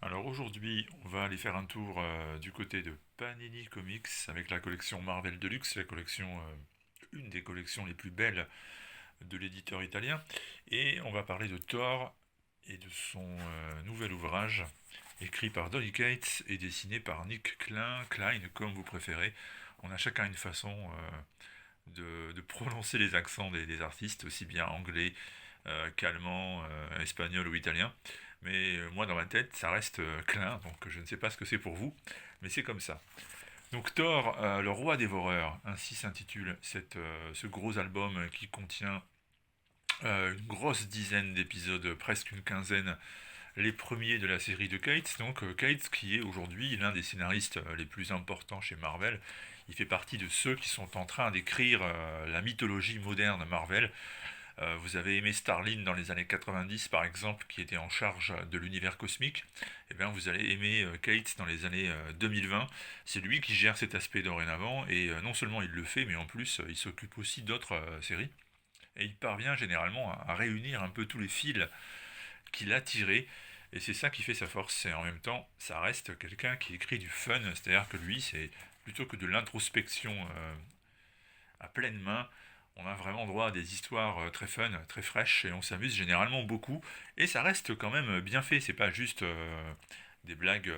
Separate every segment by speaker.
Speaker 1: Alors aujourd'hui, on va aller faire un tour du côté de Panini Comics avec la collection Marvel Deluxe, une des collections les plus belles de l'éditeur italien. Et on va parler de Thor et de son nouvel ouvrage, écrit par Donny Cates et dessiné par Nick Klein, comme vous préférez. On a chacun une façon de prononcer les accents des artistes, aussi bien anglais qu'allemand, espagnol ou italien. Mais moi, dans ma tête, ça reste Klein, donc je ne sais pas ce que c'est pour vous, mais c'est comme ça. Donc Thor, le roi dévoreur, ainsi s'intitule ce gros album qui contient une grosse dizaine d'épisodes, presque une quinzaine, les premiers de la série de Cates. Donc Cates qui est aujourd'hui l'un des scénaristes les plus importants chez Marvel. Il fait partie de ceux qui sont en train d'écrire la mythologie moderne Marvel. Vous avez aimé Starlin dans les années 90 par exemple, qui était en charge de l'univers cosmique. Et bien vous allez aimer Kate dans les années 2020. C'est lui qui gère cet aspect dorénavant et non seulement il le fait, mais en plus il s'occupe aussi d'autres séries. Et il parvient généralement à réunir un peu tous les fils qu'il a tirés. Et c'est ça qui fait sa force. Et en même temps, ça reste quelqu'un qui écrit du fun. C'est-à-dire que lui, c'est plutôt que de l'introspection à pleine main. On a vraiment droit à des histoires très fun, très fraîches, et on s'amuse généralement beaucoup. Et ça reste quand même bien fait, c'est pas juste des blagues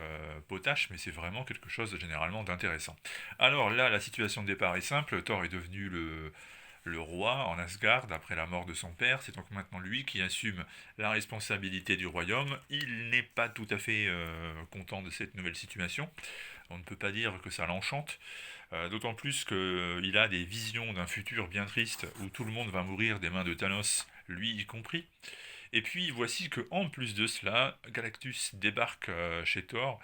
Speaker 1: potaches, mais c'est vraiment quelque chose généralement d'intéressant. Alors là, la situation de départ est simple, Thor est devenu le roi en Asgard après la mort de son père, c'est donc maintenant lui qui assume la responsabilité du royaume. Il n'est pas tout à fait content de cette nouvelle situation, on ne peut pas dire que ça l'enchante. D'autant plus qu'il a des visions d'un futur bien triste où tout le monde va mourir des mains de Thanos, lui y compris. Et puis voici que en plus de cela, Galactus débarque chez Thor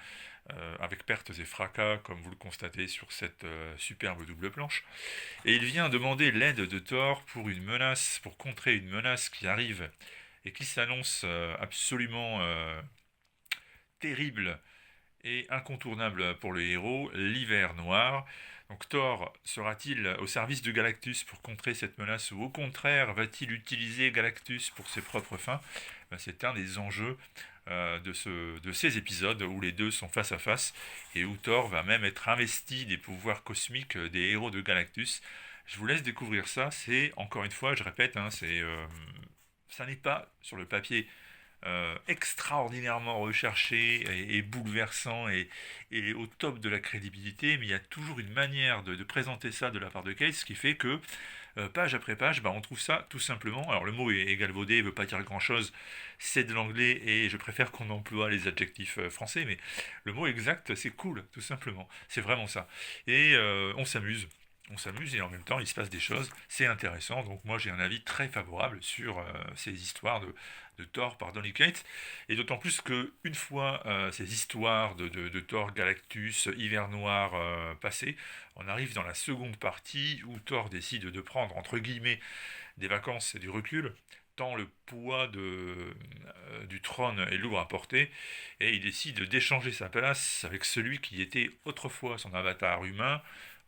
Speaker 1: avec pertes et fracas, comme vous le constatez sur cette superbe double planche. Et il vient demander l'aide de Thor pour une menace, pour contrer une menace qui arrive et qui s'annonce absolument terrible et incontournable pour le héros, l'hiver noir. Donc Thor sera-t-il au service de Galactus pour contrer cette menace ou au contraire va-t-il utiliser Galactus pour ses propres fins? C'est un des enjeux de ces épisodes où les deux sont face à face et où Thor va même être investi des pouvoirs cosmiques des héros de Galactus. Je vous laisse découvrir ça, c'est encore une fois, je répète, ça n'est pas sur le papier extraordinairement recherché et bouleversant et au top de la crédibilité, mais il y a toujours une manière de présenter ça de la part de Case qui fait que page après page, on trouve ça tout simplement. Alors le mot est galvaudé, il ne veut pas dire grand-chose, c'est de l'anglais et je préfère qu'on emploie les adjectifs français, mais le mot exact c'est cool, tout simplement. C'est vraiment ça. Et on s'amuse. On s'amuse et en même temps il se passe des choses, c'est intéressant. Donc moi j'ai un avis très favorable sur ces histoires de Thor par Donny Cates. Et d'autant plus que une fois ces histoires de Thor, Galactus, Hiver Noir passées, on arrive dans la seconde partie où Thor décide de prendre entre guillemets des vacances et du recul, tant le poids du trône est lourd à porter, et il décide d'échanger sa place avec celui qui était autrefois son avatar humain.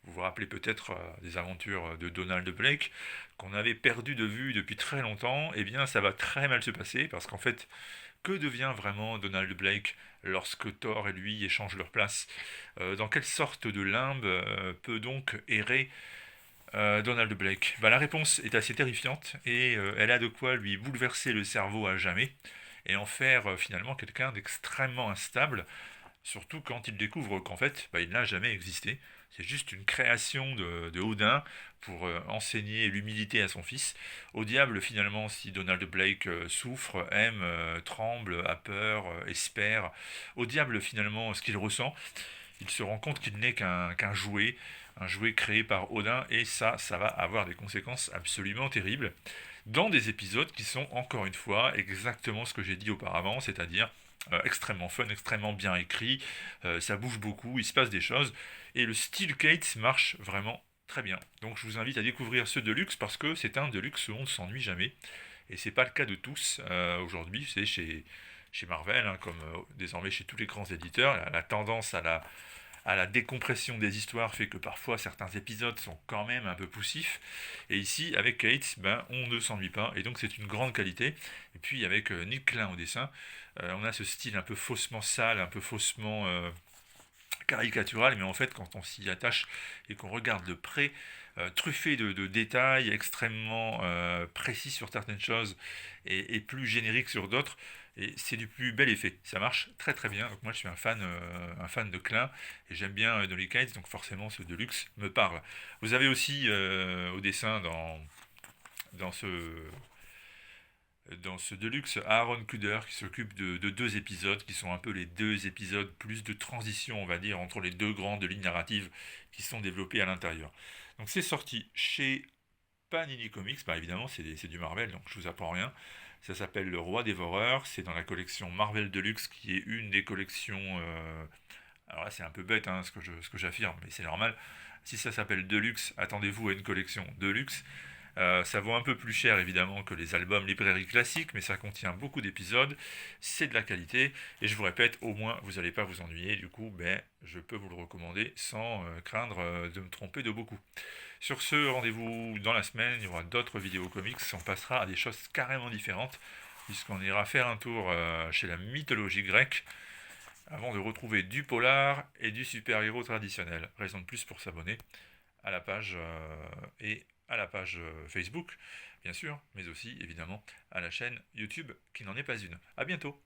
Speaker 1: Vous vous rappelez peut-être des aventures de Donald Blake qu'on avait perdu de vue depuis très longtemps. Eh bien, ça va très mal se passer parce qu'en fait, que devient vraiment Donald Blake lorsque Thor et lui échangent leur place? Dans quelle sorte de limbe peut donc errer Donald Blake? La réponse est assez terrifiante et elle a de quoi lui bouleverser le cerveau à jamais et en faire finalement quelqu'un d'extrêmement instable, surtout quand il découvre qu'en fait, il n'a jamais existé. C'est juste une création de Odin pour enseigner l'humilité à son fils. Au diable, finalement, si Donald Blake souffre, aime, tremble, a peur, espère. Au diable, finalement, ce qu'il ressent. Il se rend compte qu'il n'est qu'un jouet, un jouet créé par Odin, et ça va avoir des conséquences absolument terribles dans des épisodes qui sont encore une fois exactement ce que j'ai dit auparavant, c'est-à-dire extrêmement fun, extrêmement bien écrit, ça bouge beaucoup, il se passe des choses, et le style Kate marche vraiment très bien. Donc je vous invite à découvrir ce Deluxe parce que c'est un Deluxe où on ne s'ennuie jamais, et c'est pas le cas de tous aujourd'hui, chez Marvel, comme désormais chez tous les grands éditeurs, la tendance à à la décompression des histoires fait que parfois certains épisodes sont quand même un peu poussifs. Et ici, avec Kate, ben, on ne s'ennuie pas, et donc c'est une grande qualité. Et puis avec Nick Klein au dessin, on a ce style un peu faussement sale, un peu faussement caricatural, mais en fait, quand on s'y attache et qu'on regarde de près, truffé de détails extrêmement précis sur certaines choses et plus génériques sur d'autres, et c'est du plus bel effet. Ça marche très très bien. Donc moi, je suis un fan de Klein et j'aime bien Dolly Kites, donc forcément, ce Deluxe me parle. Vous avez aussi au dessin dans ce dans ce Deluxe, Aaron Kuder qui s'occupe de deux épisodes qui sont un peu les deux épisodes plus de transition, on va dire, entre les deux grandes lignes narratives qui sont développées à l'intérieur. Donc c'est sorti chez Panini Comics, bah évidemment c'est du Marvel, donc je vous apprends rien. Ça s'appelle Le Roi Dévoreur, c'est dans la collection Marvel Deluxe qui est une des collections... alors là c'est un peu bête hein, ce que j'affirme, mais c'est normal. Si ça s'appelle Deluxe, attendez-vous à une collection Deluxe. Ça vaut un peu plus cher évidemment que les albums librairie classiques, mais ça contient beaucoup d'épisodes, c'est de la qualité, et je vous répète, au moins vous n'allez pas vous ennuyer, du coup ben, je peux vous le recommander sans craindre de me tromper de beaucoup. Sur ce, rendez-vous dans la semaine, il y aura d'autres vidéos comics, on passera à des choses carrément différentes, puisqu'on ira faire un tour chez la mythologie grecque, avant de retrouver du polar et du super-héros traditionnel. Raison de plus pour s'abonner à la page et à la page Facebook, bien sûr, mais aussi évidemment à la chaîne YouTube qui n'en est pas une. A bientôt.